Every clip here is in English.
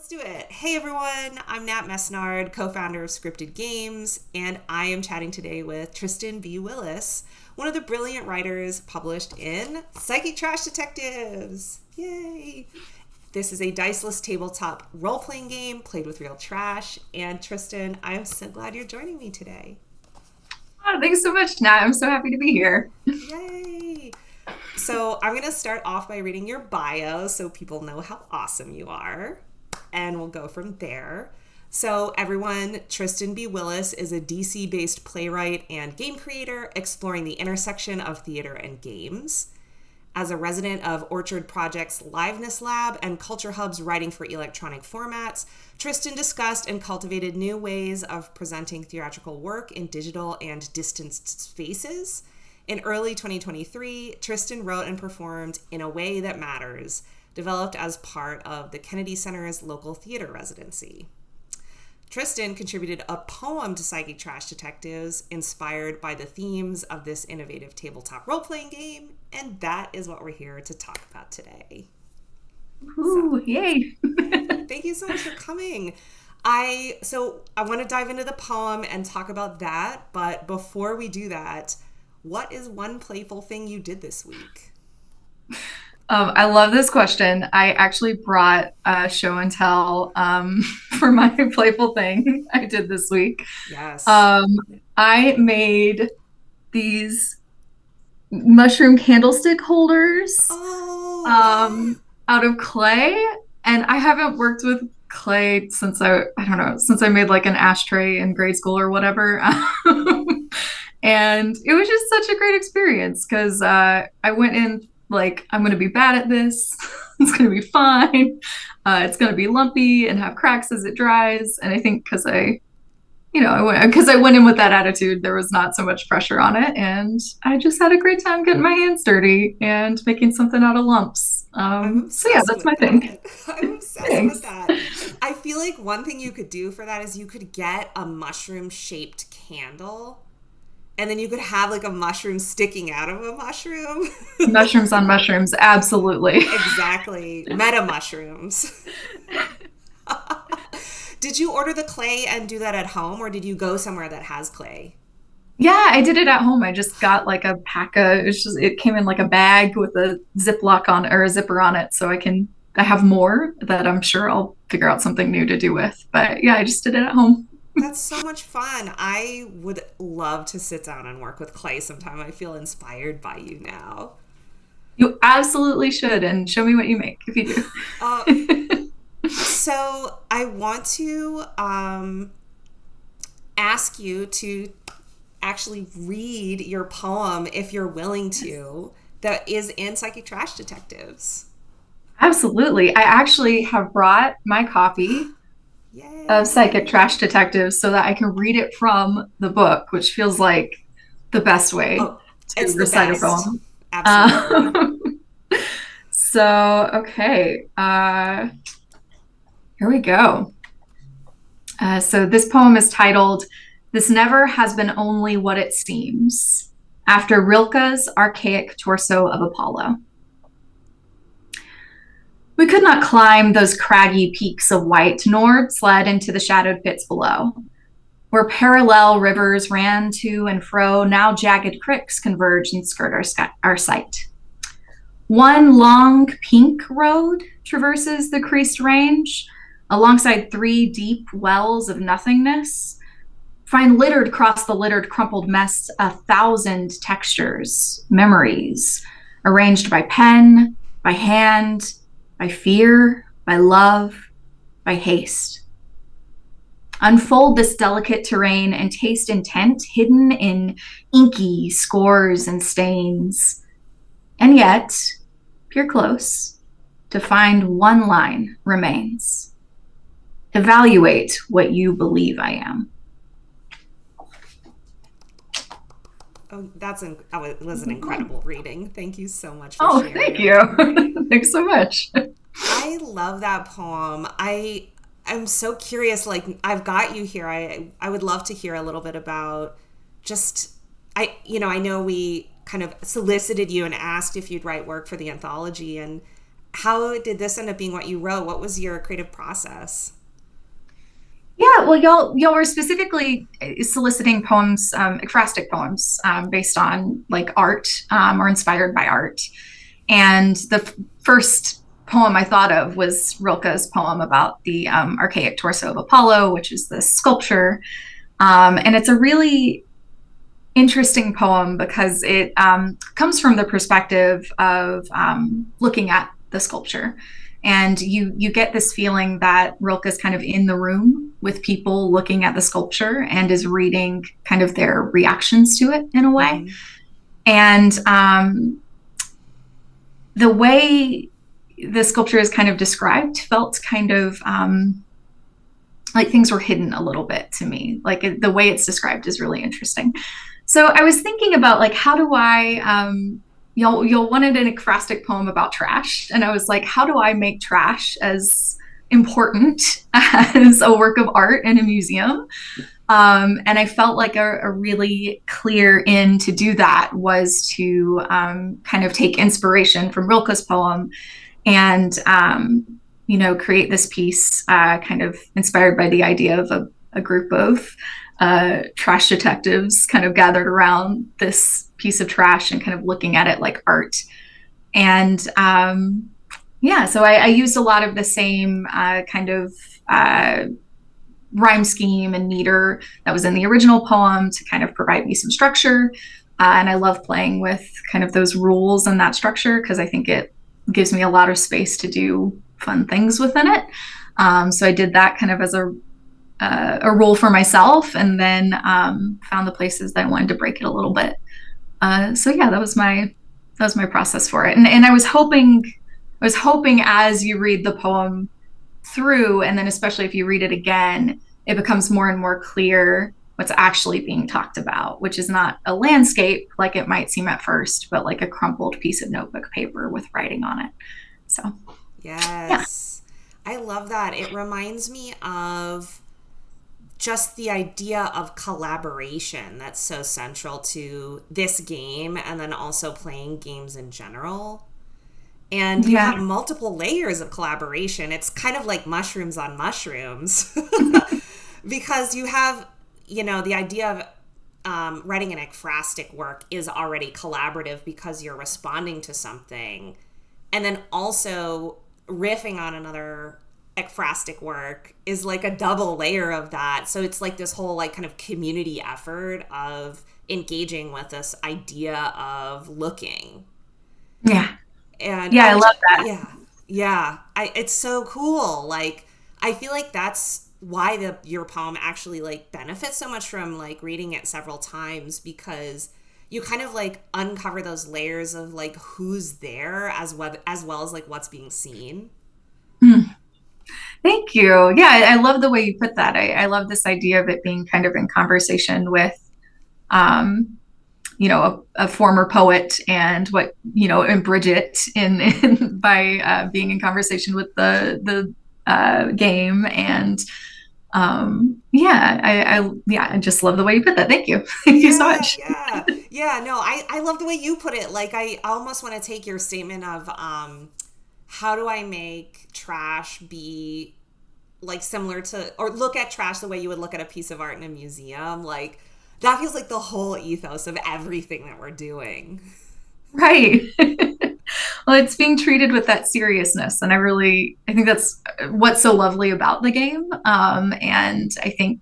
Let's do it. Hey everyone, I'm Nat Mesnard, co-founder of Scryptid Games, and I am chatting today with Tristan B. Willis, one of the brilliant writers published in Psychic Trash Detectives. Yay! This is a diceless tabletop role-playing game played with real trash, and Tristan, I am so glad you're joining me today. Oh, thanks so much, Nat. I'm so happy to be here. Yay! So I'm going to start off by reading your bio so people know how awesome you are, and we'll go from there. So everyone, Tristan B. Willis is a DC-based playwright and game creator exploring the intersection of theater and games. As a resident of Orchard Project's Liveness Lab and Culture Hub's Writing for Electronic Formats, Tristan discussed and cultivated new ways of presenting theatrical work in digital and distanced spaces. In early 2023, Tristan wrote and performed In a Way That Matters, developed as part of the Kennedy Center's local theater residency. Tristan contributed a poem to Psychic Trash Detectives inspired by the themes of this innovative tabletop role-playing game, and that is what we're here to talk about today. Ooh, yay. Thank you so much for coming. I want to dive into the poem and talk about that, but before we do that, what is one playful thing you did this week? I love this question. I actually brought a show and tell for my playful thing I did this week. Yes. I made these mushroom candlestick holders Oh. out of clay, and I haven't worked with clay since I don't know, since I made like an ashtray in grade school or whatever. And it was just such a great experience because I went in like, I'm going to be bad at this. It's going to be fine. It's going to be lumpy and have cracks as it dries. And I think because I went in with that attitude, there was not so much pressure on it. And I just had a great time getting my hands dirty and making something out of lumps. I'm So yeah, obsessed that's with my thing. that. I'm obsessed with Thanks. that. I feel like one thing you could do for that is you could get a mushroom shaped candle and then you could have like a mushroom sticking out of a mushroom. Mushrooms on mushrooms, absolutely. Exactly. Meta mushrooms. Did you order the clay and do that at home, or did you go somewhere that has clay? Yeah, I did it at home. I just got like a pack of it came in like a bag with a ziploc on or a zipper on it so I have more that I'm sure I'll figure out something new to do with. But yeah, I just did it at home. That's so much fun. I would love to sit down and work with clay sometime. I feel inspired by you now. You absolutely should and show me what you make if you Uh, do. so I want to ask you to actually read your poem, if you're willing to, that is in Psychic Trash Detectives. Absolutely. I actually have brought my copy of Psychic Yay. Trash Detectives so that I can read it from the book, which feels like the best way Oh, to it's the recite a best. poem. Absolutely. Uh, okay. Here we go. So this poem is titled This Never Has Been Only What It Seems, after Rilke's archaic torso of Apollo. We could not climb those craggy peaks of white, nor sled into the shadowed pits below, where parallel rivers ran to and fro. Now jagged cricks converge and skirt our sight. One long pink road traverses the creased range, alongside three deep wells of nothingness. Find littered across the littered, crumpled mess 1,000 textures, memories, arranged by pen, by hand, by fear, by love, by haste. Unfold this delicate terrain and taste intent hidden in inky scores and stains. And yet, peer close to find one line remains. Evaluate what you believe I am. Oh, that was an incredible reading. Thank you so much for Oh, thank sharing. you. Thanks so much. I love that poem. I'm so curious. Like, I've got you here. I would love to hear a little bit about just I know we kind of solicited you and asked if you'd write work for the anthology, and how did this end up being what you wrote? What was your creative process? Yeah, well, y'all were specifically soliciting poems, ekphrastic poems, based on like art, or inspired by art. And the first poem I thought of was Rilke's poem about the archaic torso of Apollo, which is this sculpture. And it's a really interesting poem because it comes from the perspective of looking at the sculpture. And you get this feeling that Rilke is kind of in the room with people looking at the sculpture and is reading kind of their reactions to it in a way. And the way the sculpture is kind of described felt kind of like things were hidden a litit bit to me. Like the way it's described is really interesting. So I was thinking about like, how do I, y'all wanted an ekphrastic poem about trash. And I was like, how do I make trash as important as a work of art in a museum? And I felt like a really clear in to do that was to kind of take inspiration from Rilke's poem and, create this piece kind of inspired by the idea of a group of trash detectives kind of gathered around this piece of trash and kind of looking at it like art. And so I used a lot of the same kind of rhyme scheme and meter that was in the original poem to kind of provide me some structure. And I love playing with kind of those rules and that structure because I think it gives me a lot of space to do fun things within it. So I did that kind of as a rule for myself, and then found the places that I wanted to break it a little bit. So yeah, that was my process for it. And I was hoping as you read the poem through, and then especially if you read it again, it becomes more and more clear what's actually being talked about, which is not a landscape like it might seem at first, but like a crumpled piece of notebook paper with writing on it. So yes, yeah. I love that. It reminds me of just the idea of collaboration that's so central to this game, and then also playing games in general. And you have multiple layers of collaboration. It's kind of like mushrooms on mushrooms because you have, the idea of writing an ekphrastic work is already collaborative because you're responding to something. And then also riffing on another ekphrastic work is like a double layer of that. So it's like this whole like kind of community effort of engaging with this idea of looking. Yeah. And I love that. Yeah. It's so cool. Like, I feel like that's why your poem actually like benefits so much from like reading it several times, because you kind of like uncover those layers of like who's there as well as like what's being seen. Thank you. Yeah, I love the way you put that. I love this idea of it being kind of in conversation with a former poet, and and Bridget in by being in conversation with the game. And I just love the way you put that. Thank you. Thank you so much. No, I love the way you put it. Like, I almost want to take your statement of how do I make trash be like similar to, or look at trash the way you would look at a piece of art in a museum. Like, that feels like the whole ethos of everything that we're doing. Right. Well, it's being treated with that seriousness. And I think that's what's so lovely about the game. And I think,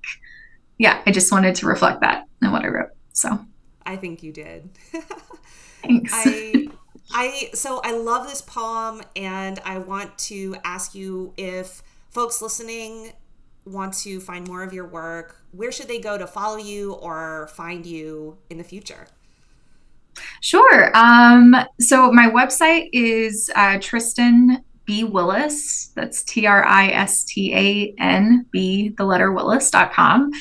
I just wanted to reflect that in what I wrote. So I think you did. Thanks. So I love this poem, and I want to ask you, if folks listening want to find more of your work, where should they go to follow you or find you in the future? Sure. So my website is Tristan B. Willis. That's Tristan B, the letter Willis.com.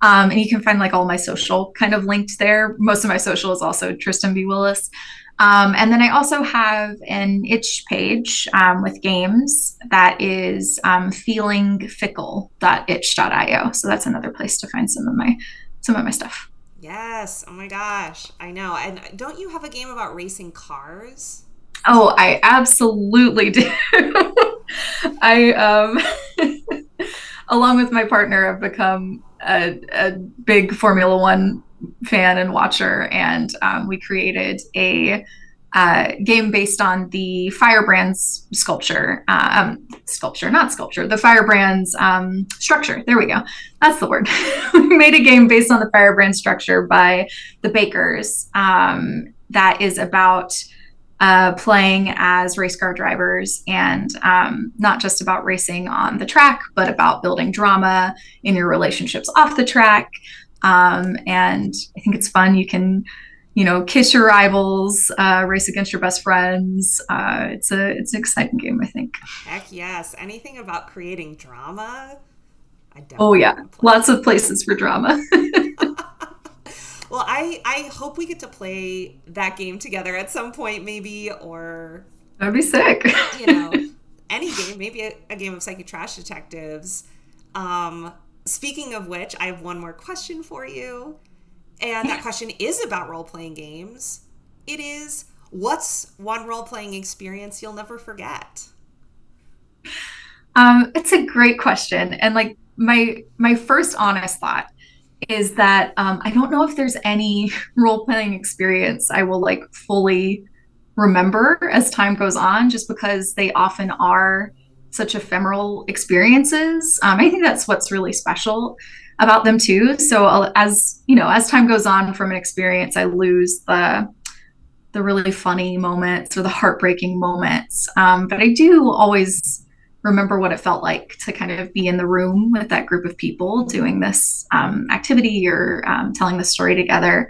And you can find like all my social kind of linked there. Most of my social is also Tristan B. Willis. And then I also have an itch page with games that is feelingfickle.itch.io. So that's another place to find some of my stuff. Yes. Oh my gosh. I know. And don't you have a game about racing cars? Oh, I absolutely do. I along with my partner, have become a big Formula One fan and watcher, and we created a game based on the Firebrand's sculpture, not sculpture, the Firebrand's structure. There we go. That's the word. We made a game based on the Firebrand structure by the Bakers that is about playing as race car drivers, and not just about racing on the track, but about building drama in your relationships off the track. And I think it's fun. You can, kiss your rivals, race against your best friends. It's an exciting game, I think. Heck yes. Anything about creating drama, I Oh definitely yeah, want to play. lots of places for drama. Well, I hope we get to play that game together at some point, maybe, or, That'd be sick. you know, any game, maybe a game of Psychic Trash Detectives. Speaking of which, I have one more question for you. And that question is about role playing games. It is, what's one role playing experience you'll never forget? It's a great question, and like my first honest thought is that I don't know if there's any role playing experience I will like fully remember as time goes on, just because they often are such ephemeral experiences. I think that's what's really special about them too. So as as time goes on from an experience, I lose the really funny moments or the heartbreaking moments. But I do always remember what it felt like to kind of be in the room with that group of people doing this activity or telling the story together.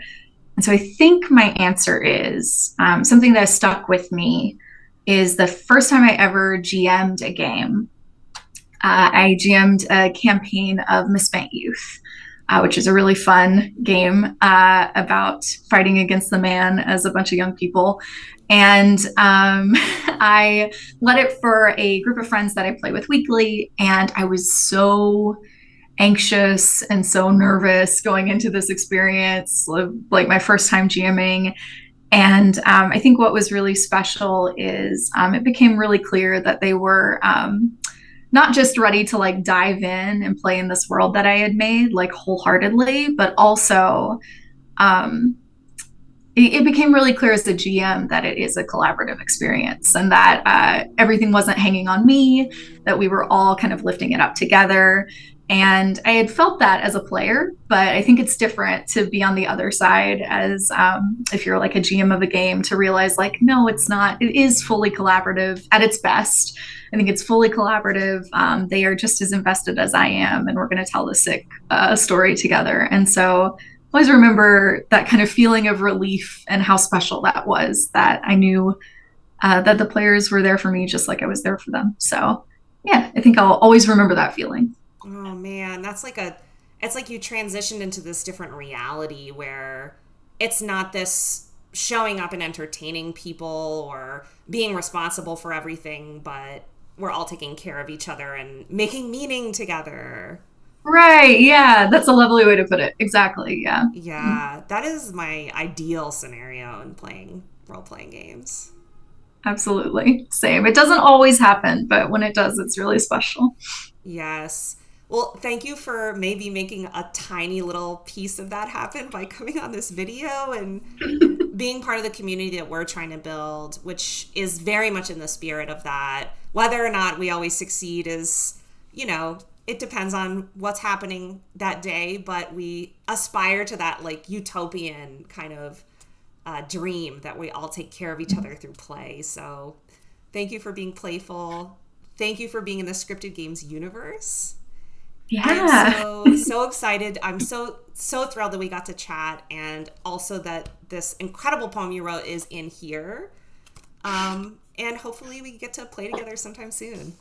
And so I think my answer is something that has stuck with me is the first time I ever GM'd a game. I GM'd a campaign of Misspent Youth, which is a really fun game about fighting against the man as a bunch of young people. And I led it for a group of friends that I play with weekly. And I was so anxious and so nervous going into this experience, like my first time GMing. And I think what was really special is it became really clear that they were not just ready to like dive in and play in this world that I had made like wholeheartedly, but also it became really clear as the GM that it is a collaborative experience, and that everything wasn't hanging on me, that we were all kind of lifting it up together. And I had felt that as a player, but I think it's different to be on the other side as if you're like a GM of a game, to realize like, no, it's not. It is fully collaborative at its best. I think it's fully collaborative. They are just as invested as I am, and we're going to tell the sick story together. And so I always remember that kind of feeling of relief and how special that was, that I knew that the players were there for me just like I was there for them. So yeah, I think I'll always remember that feeling. Oh man, it's like you transitioned into this different reality where it's not this showing up and entertaining people or being responsible for everything, but we're all taking care of each other and making meaning together. Right. Yeah. That's a lovely way to put it. Exactly. Yeah. Yeah, that is my ideal scenario in playing role playing games. Absolutely. Same. It doesn't always happen, but when it does, it's really special. Yes. Well, thank you for maybe making a tiny little piece of that happen by coming on this video and being part of the community that we're trying to build, which is very much in the spirit of that. Whether or not we always succeed is, it depends on what's happening that day, but we aspire to that like utopian kind of dream that we all take care of each other through play. So thank you for being playful. Thank you for being in the Scripted Games universe. Yeah. I'm so excited. I'm so thrilled that we got to chat, and also that this incredible poem you wrote is in here. And hopefully we get to play together sometime soon.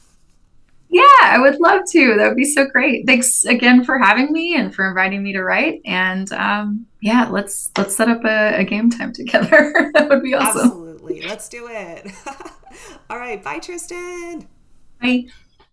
Yeah, I would love to. That would be so great. Thanks again for having me and for inviting me to write. And yeah, let's set up a game time together. That would be awesome. Absolutely. Let's do it. All right. Bye, Tristan. Bye.